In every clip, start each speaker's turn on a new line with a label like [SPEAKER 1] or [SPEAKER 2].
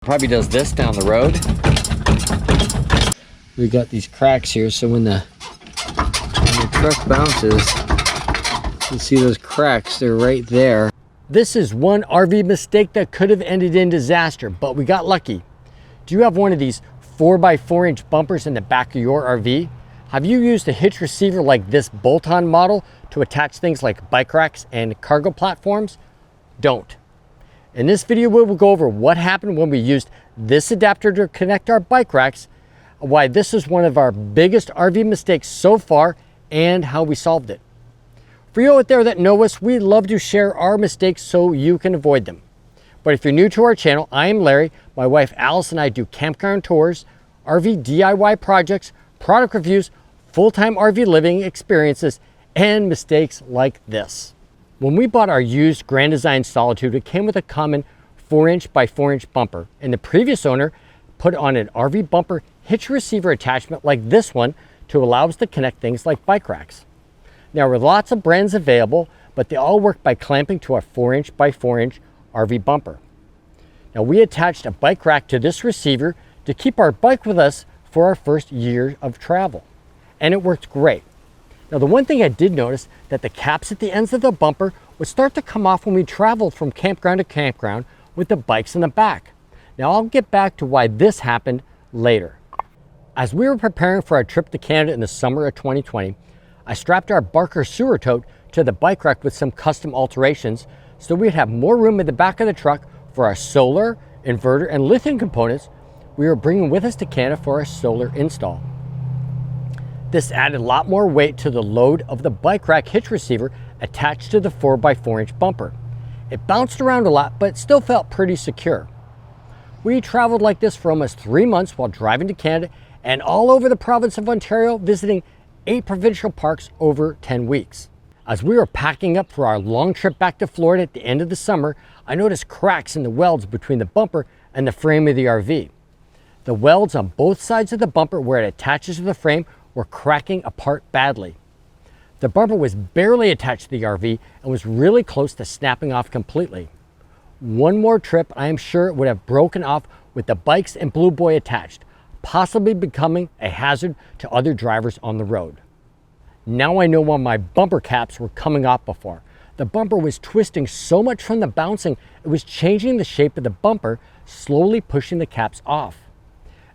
[SPEAKER 1] Probably does this down the road. We got these cracks here, so when the truck bounces, you see those cracks, they're right there. This is one RV mistake that could have ended in disaster, but we got lucky. Do you have one of these 4x4-inch bumpers in the back of your RV? Have you used a hitch receiver like this bolt-on model to attach things like bike racks and cargo platforms? Don't. In this video, we will go over what happened when we used this adapter to connect our bike racks, why this is one of our biggest RV mistakes so far, and how we solved it. For you out there that know us, we love to share our mistakes so you can avoid them. But if you're new to our channel, I am Larry. My wife Alice and I do campground tours, RV DIY projects, product reviews, full-time RV living experiences, and mistakes like this. When we bought our used Grand Design Solitude, it came with a common 4-inch by 4-inch bumper, and the previous owner put on an RV bumper hitch receiver attachment like this one to allow us to connect things like bike racks. There were lots of brands available, but they all work by clamping to a 4-inch by 4-inch RV bumper. Now we attached a bike rack to this receiver to keep our bike with us for our first year of travel, and it worked great. Now the one thing I did notice that the caps at the ends of the bumper would start to come off when we traveled from campground to campground with the bikes in the back. Now I'll get back to why this happened later. As we were preparing for our trip to Canada in the summer of 2020, I strapped our Barker sewer tote to the bike rack with some custom alterations so we'd have more room in the back of the truck for our solar, inverter, and lithium components we were bringing with us to Canada for our solar install. This added a lot more weight to the load of the bike rack hitch receiver attached to the 4x4-inch bumper. It bounced around a lot, but it still felt pretty secure. We traveled like this for almost 3 months while driving to Canada and all over the province of Ontario, visiting 8 provincial parks over 10 weeks. As we were packing up for our long trip back to Florida at the end of the summer, I noticed cracks in the welds between the bumper and the frame of the RV. The welds on both sides of the bumper where it attaches to the frame were cracking apart badly. The bumper was barely attached to the RV and was really close to snapping off completely. One more trip, I am sure it would have broken off with the bikes and Blue Boy attached, possibly becoming a hazard to other drivers on the road. Now I know why my bumper caps were coming off before. The bumper was twisting so much from the bouncing, it was changing the shape of the bumper, slowly pushing the caps off.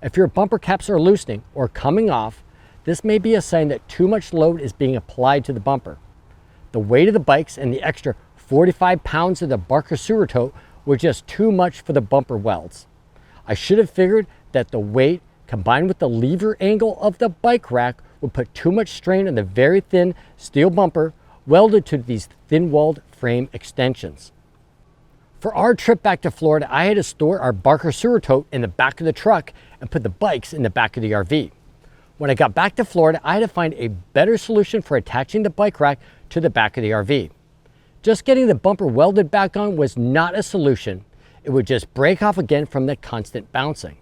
[SPEAKER 1] If your bumper caps are loosening or coming off, this may be a sign that too much load is being applied to the bumper. The weight of the bikes and the extra 45 pounds of the Barker sewer tote were just too much for the bumper welds. I should have figured that the weight combined with the lever angle of the bike rack would put too much strain on the very thin steel bumper welded to these thin-walled frame extensions. For our trip back to Florida, I had to store our Barker sewer tote in the back of the truck and put the bikes in the back of the RV. When I got back to Florida, I had to find a better solution for attaching the bike rack to the back of the RV. Just getting the bumper welded back on was not a solution. It would just break off again from the constant bouncing.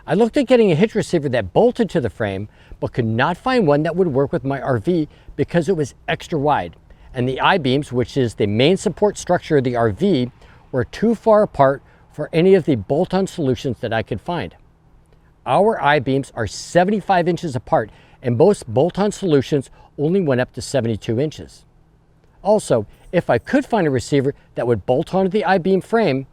[SPEAKER 1] I looked at getting a hitch receiver that bolted to the frame, but could not find one that would work with my RV because it was extra wide, and the I-beams, which is the main support structure of the RV, were too far apart for any of the bolt-on solutions that I could find. Our I-beams are 75 inches apart, and most bolt-on solutions only went up to 72 inches. Also, if I could find a receiver that would bolt onto the I-beam frame,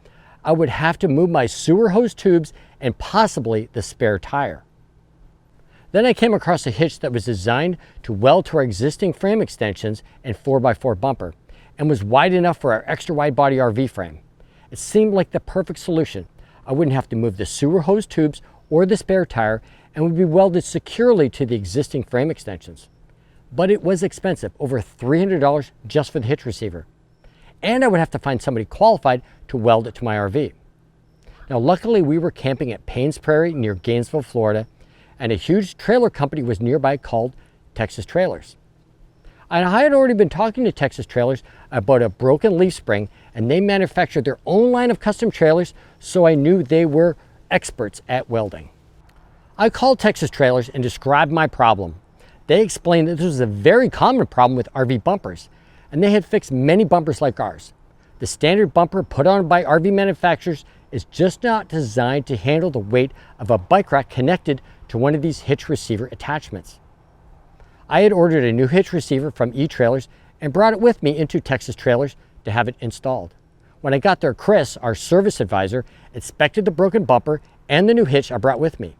[SPEAKER 1] I would have to move my sewer hose tubes and possibly the spare tire. Then I came across a hitch that was designed to weld to our existing frame extensions and 4x4 bumper, and was wide enough for our extra wide body RV frame. It seemed like the perfect solution. I wouldn't have to move the sewer hose tubes or the spare tire and would be welded securely to the existing frame extensions. But it was expensive, over $300 just for the hitch receiver. And I would have to find somebody qualified to weld it to my RV. Now luckily we were camping at Paynes Prairie near Gainesville, Florida, and a huge trailer company was nearby called Texas Trailers. And I had already been talking to Texas Trailers about a broken leaf spring, and they manufactured their own line of custom trailers, so I knew they were experts at welding. I called Texas Trailers and described my problem. They explained that this was a very common problem with RV bumpers, and they had fixed many bumpers like ours. The standard bumper put on by RV manufacturers is just not designed to handle the weight of a bike rack connected to one of these hitch receiver attachments. I had ordered a new hitch receiver from E-Trailers and brought it with me into Texas Trailers to have it installed. When I got there, Chris, our service advisor, inspected the broken bumper and the new hitch I brought with me.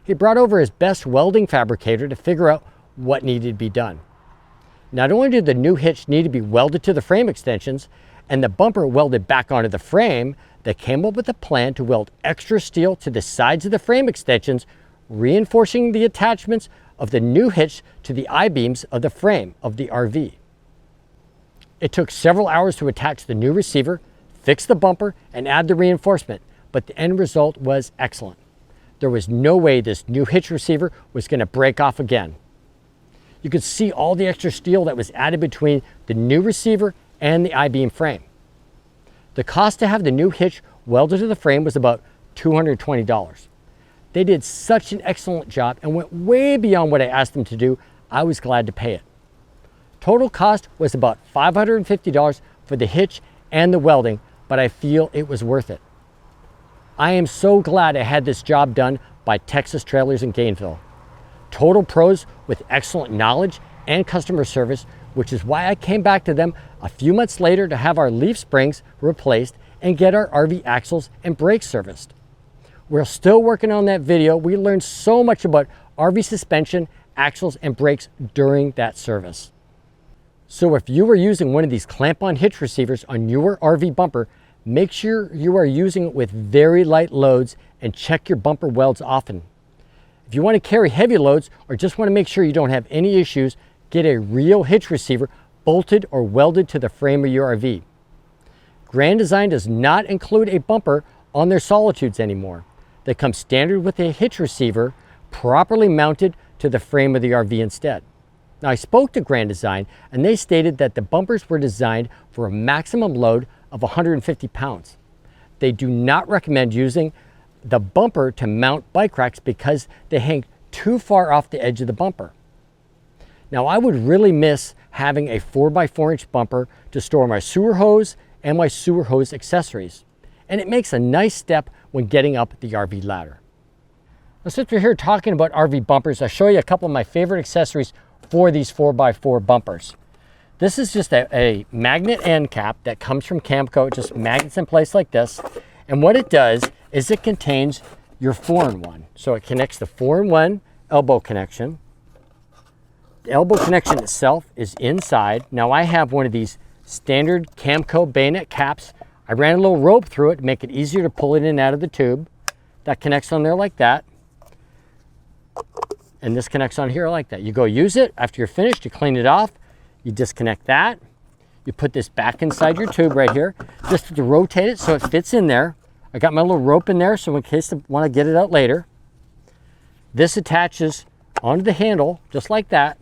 [SPEAKER 1] He brought over his best welding fabricator to figure out what needed to be done. Not only did the new hitch need to be welded to the frame extensions and the bumper welded back onto the frame, they came up with a plan to weld extra steel to the sides of the frame extensions, reinforcing the attachments of the new hitch to the I-beams of the frame of the RV. It took several hours to attach the new receiver, fix the bumper, and add the reinforcement, but the end result was excellent. There was no way this new hitch receiver was going to break off again. You could see all the extra steel that was added between the new receiver and the I-beam frame. The cost to have the new hitch welded to the frame was about $220. They did such an excellent job and went way beyond what I asked them to do. I was glad to pay it. Total cost was about $550 for the hitch and the welding, but I feel it was worth it. I am so glad I had this job done by Texas Trailers in Gainesville. Total pros with excellent knowledge and customer service, which is why I came back to them a few months later to have our leaf springs replaced and get our RV axles and brakes serviced. We're still working on that video. We learned so much about RV suspension, axles, and brakes during that service. So if you are using one of these clamp-on hitch receivers on your RV bumper, make sure you are using it with very light loads and check your bumper welds often. If you want to carry heavy loads or just want to make sure you don't have any issues, get a real hitch receiver bolted or welded to the frame of your RV. Grand Design does not include a bumper on their Solitudes anymore. They come standard with a hitch receiver properly mounted to the frame of the RV instead. Now, I spoke to Grand Design and they stated that the bumpers were designed for a maximum load of 150 pounds. They do not recommend using the bumper to mount bike racks because they hang too far off the edge of the bumper. Now, I would really miss having a 4x4-inch bumper to store my sewer hose and my sewer hose accessories. And it makes a nice step when getting up the RV ladder. Now, since we're here talking about RV bumpers, I'll show you a couple of my favorite accessories for these 4x4 bumpers. This is just a magnet end cap that comes from Camco. It just magnets in place like this. And what it does is it contains your 4-in-1. So it connects the 4-in-1 elbow connection. The elbow connection itself is inside. Now I have one of these standard Camco bayonet caps. I ran a little rope through it to make it easier to pull it in and out of the tube. That connects on there like that. And this connects on here like that. You go use it. After you're finished, you clean it off. You disconnect that. You put this back inside your tube right here, just to rotate it so it fits in there. I got my little rope in there, so in case I want to get it out later. This attaches onto the handle, just like that.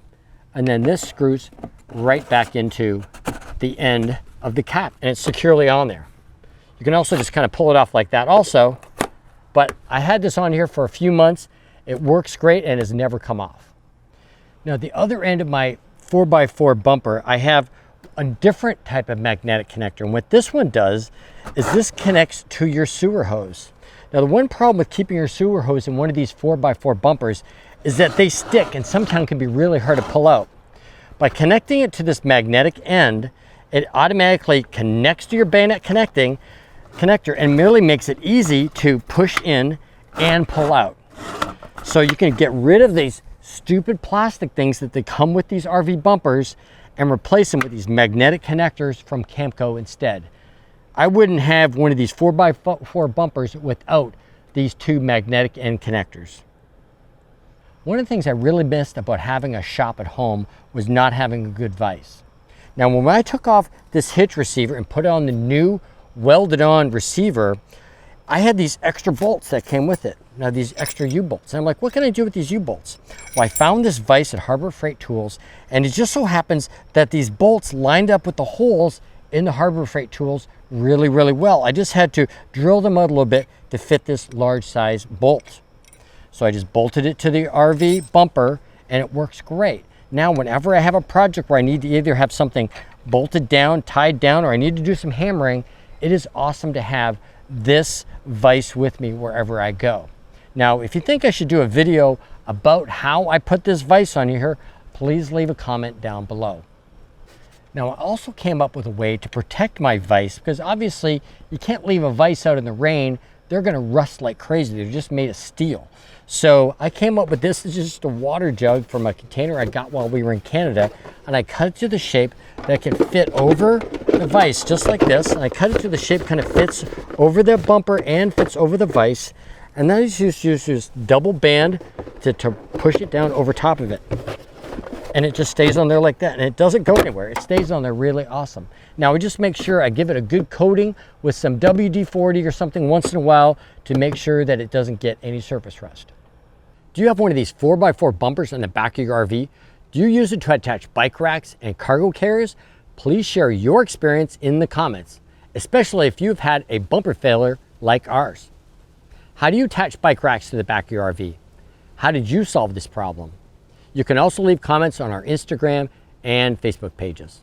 [SPEAKER 1] And then this screws right back into the end of the cap, and it's securely on there. You can also just kind of pull it off like that also. But I had this on here for a few months. It works great and has never come off. Now, the other end of my 4x4 bumper, I have a different type of magnetic connector. And what this one does is this connects to your sewer hose. Now, the one problem with keeping your sewer hose in one of these 4x4 bumpers is that they stick and sometimes can be really hard to pull out. By connecting it to this magnetic end, it automatically connects to your bayonet connector and merely makes it easy to push in and pull out. So you can get rid of these stupid plastic things that they come with these RV bumpers and replace them with these magnetic connectors from Camco instead. I wouldn't have one of these 4x4 bumpers without these two magnetic end connectors. One of the things I really missed about having a shop at home was not having a good vise. Now, when I took off this hitch receiver and put on the new welded on receiver, I had these extra bolts that came with it. Now, these extra U-bolts. And I'm like, what can I do with these U-bolts? Well, I found this vise at Harbor Freight Tools, and it just so happens that these bolts lined up with the holes in the Harbor Freight Tools really, really well. I just had to drill them out a little bit to fit this large size bolt. So I just bolted it to the RV bumper, and it works great. Now, whenever I have a project where I need to either have something bolted down, tied down, or I need to do some hammering, it is awesome to have this vise with me wherever I go. Now, if you think I should do a video about how I put this vise on here, please leave a comment down below. Now, I also came up with a way to protect my vise, because obviously you can't leave a vise out in the rain. They're gonna rust like crazy. They're just made of steel. So I came up with this. This is just a water jug from a container I got while we were in Canada, and I cut it to the shape that can fit over the vise, just like this. And I cut it to the shape kind of fits over the bumper and fits over the vise. And then I just use this double band to push it down over top of it. And it just stays on there like that, and it doesn't go anywhere. It stays on there really awesome. Now, I just make sure I give it a good coating with some WD-40 or something once in a while to make sure that it doesn't get any surface rust. Do you have one of these 4x4 bumpers in the back of your RV? Do you use it to attach bike racks and cargo carriers? Please share your experience in the comments, especially if you've had a bumper failure like ours. How do you attach bike racks to the back of your RV? How did you solve this problem? You can also leave comments on our Instagram and Facebook pages.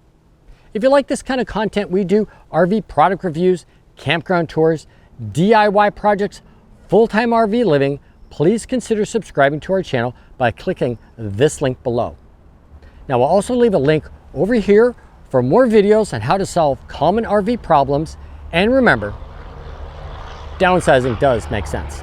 [SPEAKER 1] If you like this kind of content we do, RV product reviews, campground tours, DIY projects, full-time RV living, please consider subscribing to our channel by clicking this link below. Now, we'll also leave a link over here for more videos on how to solve common RV problems. And remember, downsizing does make sense.